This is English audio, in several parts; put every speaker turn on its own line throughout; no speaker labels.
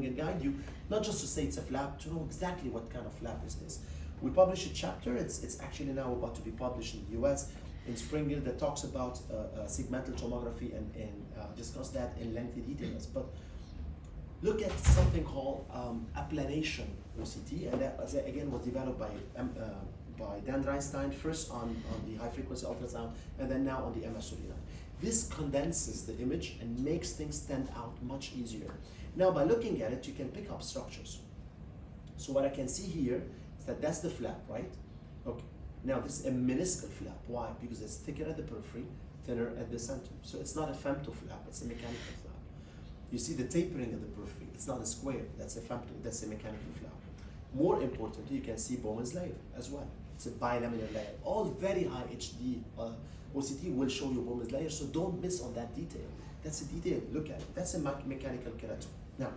monitoring and guide you, not just to say it's a flap, to know exactly what kind of flap is this. We published a chapter, it's actually now about to be published in the US in Springer, that talks about segmental tomography and discuss that in lengthy details. But look at something called applanation OCT, and that again was developed by Dan Reinstein, first on the high frequency ultrasound, and then now on the MS-39. This condenses the image and makes things stand out much easier. Now by looking at it, you can pick up structures. So what I can see here is that that's the flap, right? Okay. Now this is a meniscal flap. Why? Because it's thicker at the periphery, thinner at the center. So it's not a femto flap, it's a mechanical flap. You see the tapering at the periphery. It's not a square, that's a femto, that's a mechanical flap. More importantly, you can see Bowman's layer as well. It's a bilaminar layer. All very high HD OCT will show you Bowman's layer, so don't miss on that detail. That's a detail, look at it. That's a mechanical kerato. Now,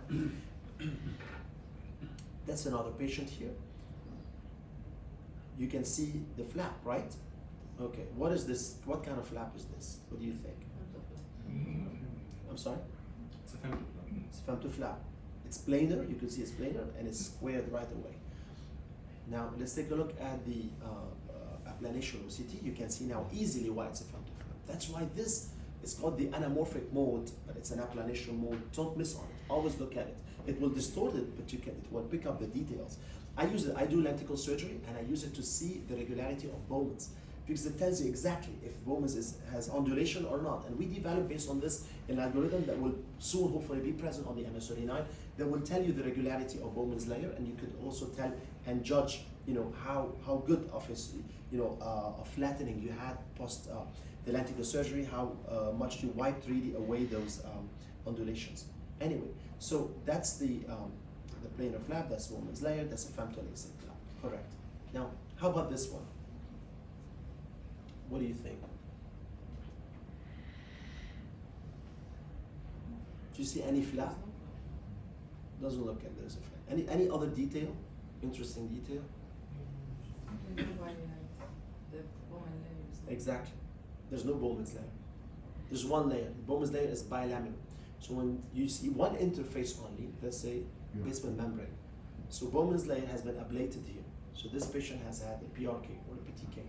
that's another patient here. You can see the flap, right? Okay, what is this? What kind of flap is this? What do you think? I'm sorry?
It's a femto flap.
It's a femto flap. It's planar, you can see it's planar, and it's squared right away. Now, let's take a look at the applanation OCT. You can see now easily why it's a femto flap. That's why this is called the anamorphic mode, but it's an applanation mode. Don't miss on it. Always look at it. It will distort it, but it will pick up the details. I do lenticle surgery, and I use it to see the regularity of Bowman's, because it tells you exactly if Bowman's has undulation or not. And we develop based on this an algorithm that will soon hopefully be present on the MS-39 that will tell you the regularity of Bowman's layer, and you could also tell and judge, how good of his, of flattening you had post the lenticle surgery, how much you wiped really away those undulations. Anyway, so that's the planar flap, that's Bowman's layer, that's a femtolastic flap, correct. Now, how about this one? What do you think? Do you see any flap? Doesn't look like there's a flap. Any other detail? Interesting detail? Exactly. There's no Bowman's layer. There's one layer. Bowman's layer is bilaminar. So when you see one interface only, let's say basement membrane. So Bowman's layer has been ablated here. So this patient has had a PRK or a PTK.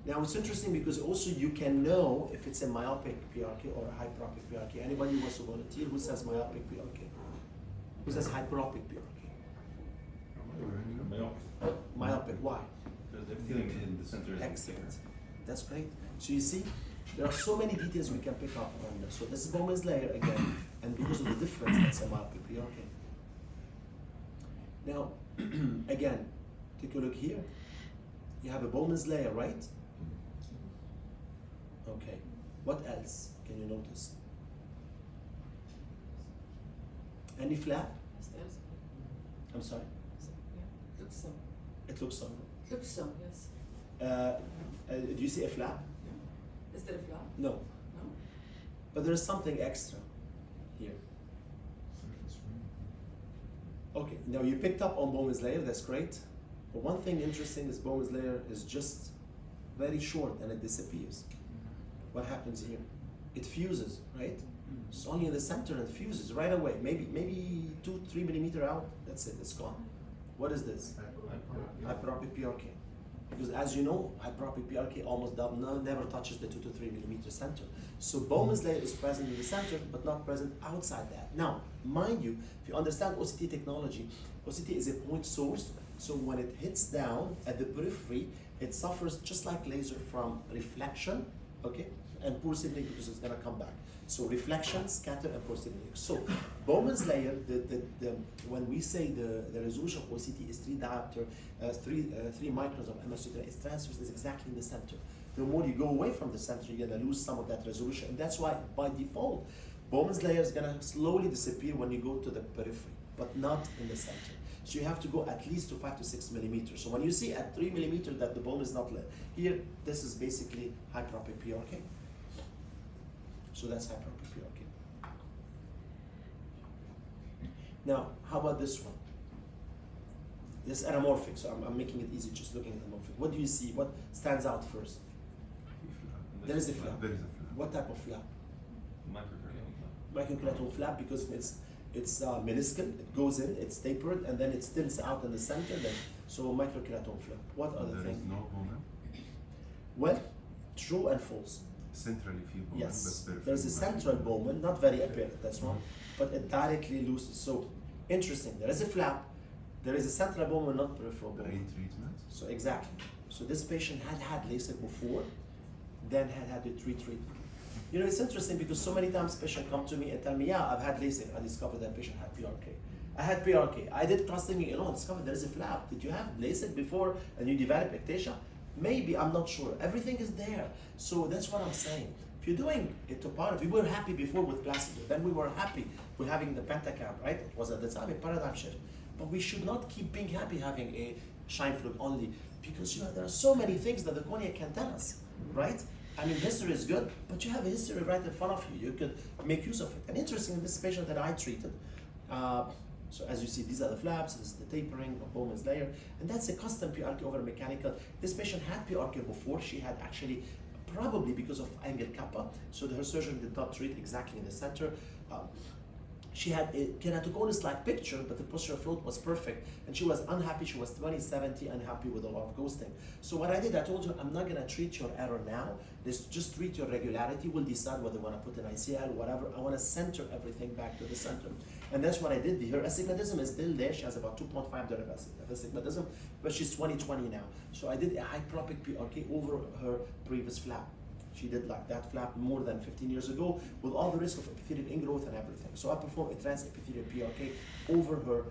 Now it's interesting because also you can know if it's a myopic PRK or a hyperopic PRK. Anybody wants to volunteer? Who says myopic PRK? Who says hyperopic PRK? Myopic, why?
Because they're feeling in the center.
Excellent. That's great. So you see, there are so many details we can pick up on this. So this is Bowman's layer again, and because of the difference, that's a myopic PRK. Now, again, take a look here. You have a Bowman's layer, right? Okay. What else can you notice? Any flap? I'm sorry?
Yeah, looks so.
It looks so.
Looks so, yes.
Do you see a flap?
Yeah. Is there a flap?
No.
No?
But there's something extra here. Okay, now you picked up on Bowman's layer, that's great. But one thing interesting is Bowman's layer is just very short and it disappears. What happens here? It fuses, right? It's only in the center and it fuses right away. Maybe 2-3 millimeter out, that's it, it's gone. What is this? Hyperopic PRK. Because as you know, hyperopic PRK almost never touches the 2 to 3 millimeter center. So Bowman's layer is present in the center, but not present outside that. Now, mind you, if you understand OCT technology, OCT is a point source. So when it hits down at the periphery, it suffers just like laser from reflection, okay, and poor signaling because it's gonna come back. So reflection, scatter, and poor signaling. So Bowman's layer, when we say the resolution of OCT is 3 diopter, 3 microns of MS-39, its transfers is exactly in the center. The more you go away from the center, you're gonna lose some of that resolution. And that's why, by default, Bowman's layer is gonna slowly disappear when you go to the periphery, but not in the center. So you have to go at least to 5 to 6 millimeters. So when you see at 3 millimeters that the bone is not here, this is basically hyperopic PRK. So that's hyperopic PRK. Now, how about this one? This anamorphic, so I'm making it easy just looking at anamorphic. What do you see? What stands out first? There is a flap.
There is a flap.
What type of flap?
Microkeratome flap.
Microkeratome flap because It's minuscule, it goes in, it's tapered, and then it stills out in the center. Then, so microkeratome flap. What other
There is
thing?
no bone,
Well, true and false.
centrally few bone,
Yes,
but
there's a central bowman, not very apparent, that's one, but it directly looses. So, interesting, there is a flap, there is a central bowman, not peripheral bowman.
Retreatment.
So, exactly. So, this patient had LASIK before, then had it retreatment. You know, it's interesting because so many times patients come to me and tell me, yeah, I've had LASIK, I discovered that patient had PRK. I had PRK, I did costing, I discovered there is a flap. Did you have LASIK before and you developed ectasia? Maybe, I'm not sure. Everything is there. So that's what I'm saying. If you're doing a topography, we were happy before with Placido. Then we were happy with having the pentacam, right? It was at the time a paradigm shift. But we should not keep being happy having a shine fluid only because there are so many things that the cornea can tell us, right? I mean, history is good, but you have a history right in front of you. You could make use of it. And interesting, in this patient that I treated, so as you see, these are the flaps, this is the tapering of Bowman's layer, and that's a custom PRK over mechanical. This patient had PRK before. She had actually, probably because of angle kappa, so her surgeon did not treat exactly in the center. She had a keratoconus-like picture, but the posterior float was perfect, and she was unhappy. She was 20/70, unhappy with a lot of ghosting. So what I did, I told her, I'm not gonna treat your error now. Let's just treat your regularity. We'll decide whether we wanna put an ICL, whatever. I wanna center everything back to the center. And that's what I did. Her astigmatism is still there. She has about 2.5 derivative astigmatism, but she's 20/20 now. So I did a hyperopic PRK over her previous flap. She did like that flap more than 15 years ago with all the risk of epithelial ingrowth and everything. So I performed a transepithelial PRK over her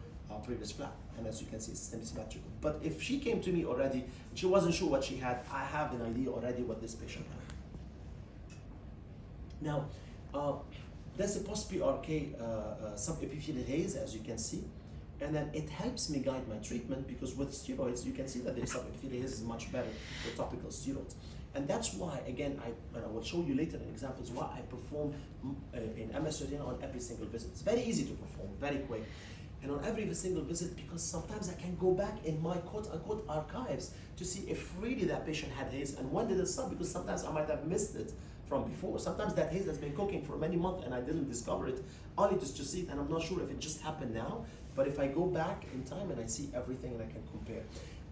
previous flap. And as you can see, it's symmetrical. But if she came to me already, she wasn't sure what she had, I have an idea already what this patient had. Now, that's a post-PRK subepithelial haze, as you can see. And then it helps me guide my treatment because with steroids, you can see that the subepithelial haze is much better with topical steroids. And that's why, again, and I will show you later in examples, why I perform in MS-39 on every single visit. It's very easy to perform, very quick. And on every single visit, because sometimes I can go back in my quote-unquote archives to see if really that patient had haze and when did it stop, because sometimes I might have missed it from before. Sometimes that haze has been cooking for many months and I didn't discover it, only just to see it, and I'm not sure if it just happened now, but if I go back in time and I see everything and I can compare.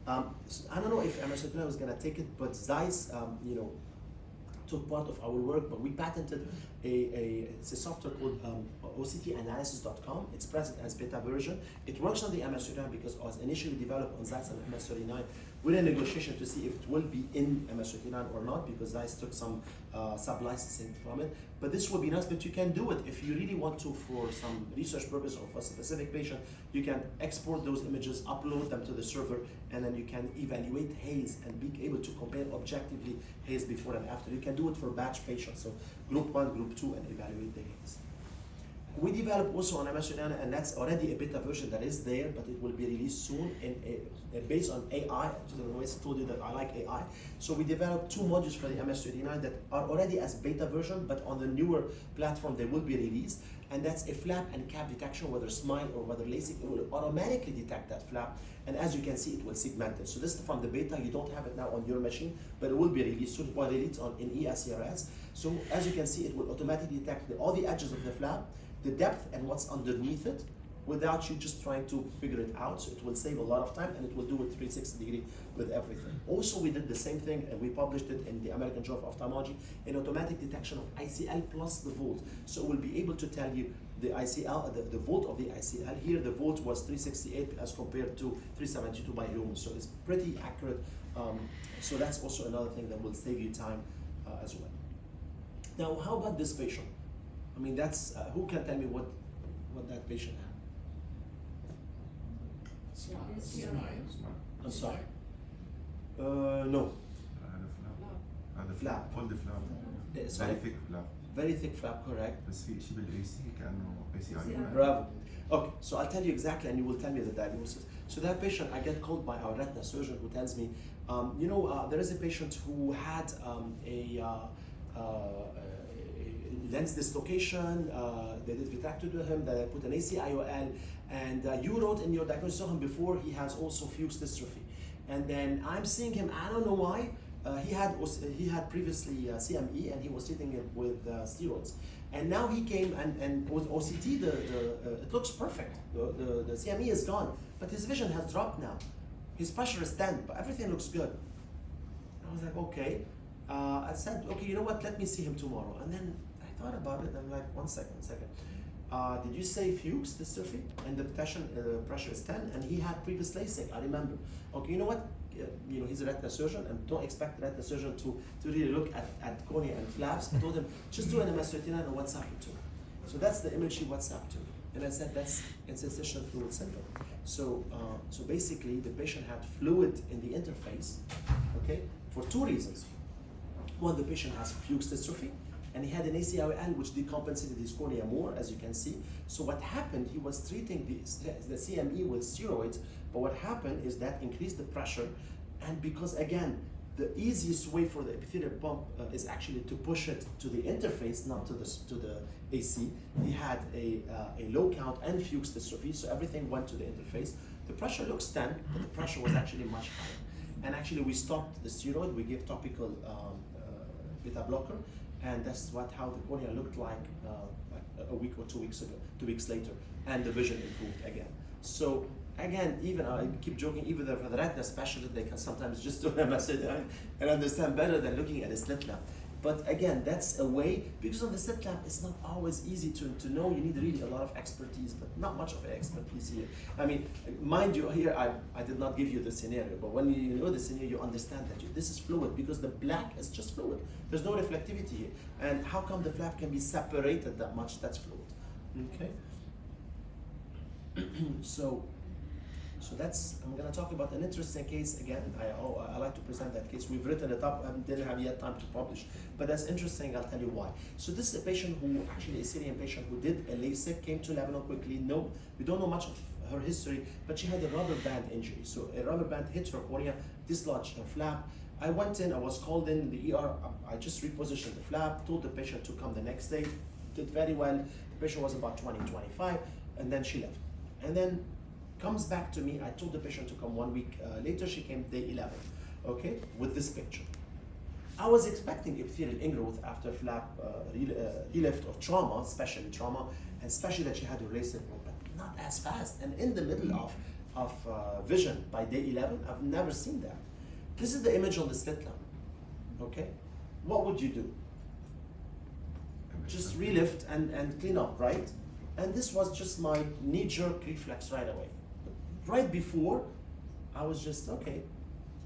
I don't know if MS-39 was gonna take it, but Zeiss, took part of our work, but we patented it's a software called OCTanalysis.com. It's present as beta version. It works on the MS-39 because it was initially developed on Zeiss and MS-39. We're in negotiation to see if it will be in MS-39 or not, because Zeiss took some sub-licensing from it. But this will be nice, but you can do it if you really want to for some research purpose or for a specific patient. You can export those images, upload them to the server, and then you can evaluate haze and be able to compare objectively haze before and after. You can do it for batch patients, so group 1, group 2, and evaluate the haze. We developed also on MS-39, and that's already a beta version that is there, but it will be released soon based on AI. I always told you that I like AI. So we developed 2 modules for the MS-39 that are already as beta version, but on the newer platform they will be released. And that's a flap and cap detection, whether SMILE or whether LASIK, it will automatically detect that flap. And as you can see, it will segment it. So this is from the beta. You don't have it now on your machine, but it will be released soon. It will be released in ESCRS. So as you can see, it will automatically detect all the edges of the flap, the depth and what's underneath it, without you just trying to figure it out. So it will save a lot of time, and it will do it 360-degree with everything. Also, we did the same thing, and we published it in the American Journal of Ophthalmology, an automatic detection of ICL plus the volt. So it will be able to tell you the ICL, the volt of the ICL. Here, the volt was 368 as compared to 372 by lumen. So it's pretty accurate. So that's also another thing that will save you time as well. Now, how about this patient? I mean, that's who can tell me what that patient had?
Smile.
I'm sorry. No.
flap. All the flap.
Sorry.
Very thick flap.
Very thick flap, correct.
بس شي بالاي كانه ACI.
Bravo. Okay, so I'll tell you exactly, and you will tell me the diagnosis. So that patient, I get called by our retina surgeon who tells me, there is a patient who had a lens dislocation. They did vitrectomy to him. They put an ACIOL, and you wrote in your diagnosis of him before he has also fuchs dystrophy. And then I'm seeing him. I don't know why. He had previously CME, and he was treating it with steroids. And now he came and with OCT, it looks perfect. The CME is gone, but his vision has dropped now. His pressure is 10, but everything looks good. I was like, okay. I said, okay, you know what? Let me see him tomorrow. And then I thought about it. And I'm like, one second. Did you say Fuchs dystrophy? And the pressure is 10, and he had previous LASIK. I remember. Okay, you know what? You know, he's a retina surgeon, and don't expect the retina surgeon to really look at cornea and flaps. I told him, just do an MS-39 and WhatsApp it to me. So that's the image he WhatsApped to me. And I said, that's interstitial fluid syndrome. So basically, the patient had fluid in the interface, okay, for two reasons. One, the patient has Fuchs dystrophy, and he had an ACIOL which decompensated his cornea more, as you can see. So what happened, he was treating the CME with steroids, but what happened is that increased the pressure, and because again, the easiest way for the epithelial pump is actually to push it to the interface, not to the AC. He had a low count and Fuchs dystrophy, so everything went to the interface. The pressure looks 10, but the pressure was actually much higher. And actually, we stopped the steroid. We gave topical beta blocker, and that's how the cornea looked like a week or 2 weeks ago, 2 weeks later, and the vision improved again. So again, even I keep joking, even for the retina specialist, they can sometimes just do an MS-39 and understand better than looking at a slit lamp. But again, that's a way, because on the slit lamp, it's not always easy to know. You need really a lot of expertise, but not much of expertise here. I mean, mind you, here I did not give you the scenario, but when you know the scenario, you understand that this is fluid, because the black is just fluid. There's no reflectivity here. And how come the flap can be separated that much? That's fluid. Okay? So that's, I'm going to talk about an interesting case again. I like to present that case. We've written it up, I didn't have yet time to publish, but that's interesting. I'll tell you why. So this is a patient who, actually a Syrian patient who did a LASIK, came to Lebanon quickly. No, we don't know much of her history, but she had a rubber band injury. So a rubber band hit her cornea, dislodged her flap. I went in, I was called in the ER, I just repositioned the flap, told the patient to come the next day, did very well. The patient was about 20, 25, and then she left. And then comes back to me. I told the patient to come 1 week later. She came day 11, okay, with this picture. I was expecting epithelial ingrowth after flap relift or trauma, especially trauma, and especially that she had a LASIK, but not as fast. And in the middle of vision by day 11, I've never seen that. This is the image on the slit lamp, okay? What would you do? Just relift and clean up, right? And this was just my knee-jerk reflex right away. Right before, I was just, okay,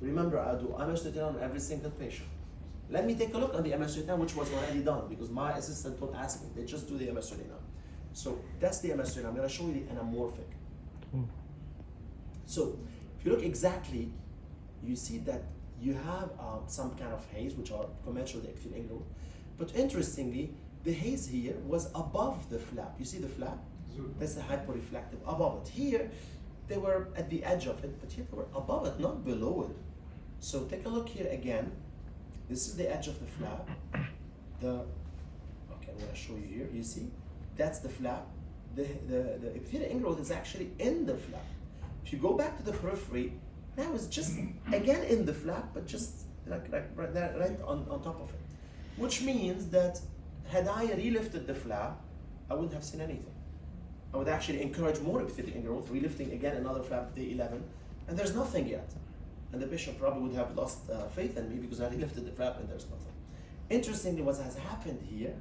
remember I do MS-39 on every single patient. Let me take a look on the MS-39, which was already done, because my assistant don't ask me, they just do the MS-39. So that's the MS-39, I'm gonna show you the anamorphic. So if you look exactly, you see that you have some kind of haze, which are commensurate with the epithelial ingrowth. But interestingly, the haze here was above the flap. You see the flap? That's the hyporeflective, above it. Here, they were at the edge of it, but here they were above it, not below it. So take a look here again. This is the edge of the flap. Okay, I'm gonna show you here. You see, that's the flap. The epithelial ingrowth is actually in the flap. If you go back to the periphery, now it's just again in the flap, but just like right there, right on top of it. Which means that had I relifted the flap, I wouldn't have seen anything. I would actually encourage more epithelial ingrowth, relifting again another flap day 11, and there's nothing yet. And the patient probably would have lost faith in me because I relifted the flap and there's nothing. Interestingly, what has happened here,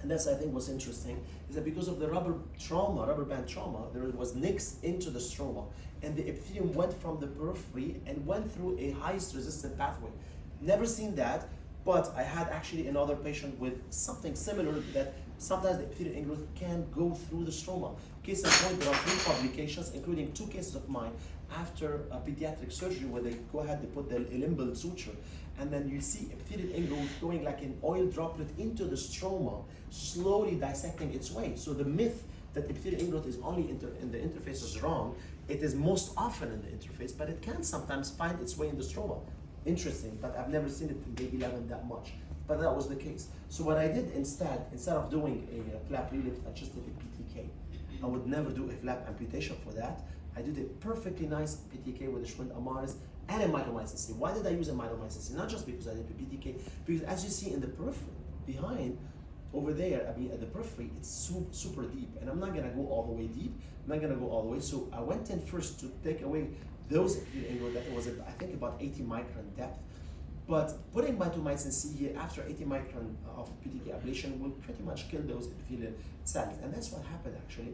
and that's I think what's interesting, is that because of the rubber band trauma, there was nicks into the stroma, and the epithelium went from the periphery and went through a highest resistant pathway. Never seen that, but I had actually another patient with something similar, that sometimes the epithelial ingrowth can go through the stroma. Case in point, there are 3 publications, including 2 cases of mine after a pediatric surgery where they go ahead, they put the limbal suture, and then you see epithelial ingrowth going like an oil droplet into the stroma, slowly dissecting its way. So the myth that epithelial ingrowth is only in the interface is wrong. It is most often in the interface, but it can sometimes find its way in the stroma. Interesting, but I've never seen it in day 11 that much. But that was the case. So what I did instead of doing a flap relift, I just did a PTK. I would never do a flap amputation for that. I did a perfectly nice PTK with a Schwind Amaris and a mitomycin C. Why did I use a mitomycin C? Not just because I did the PTK, because as you see in the periphery behind, Over there, I mean, at the periphery, it's super deep, and I'm not gonna go all the way deep. I'm not gonna go all the way. So I went in first to take away those angle that was, I think, about 80 micron depth. But putting mitomycin C here after 80 micron of PTK ablation will pretty much kill those epithelial cells, and that's what happened actually.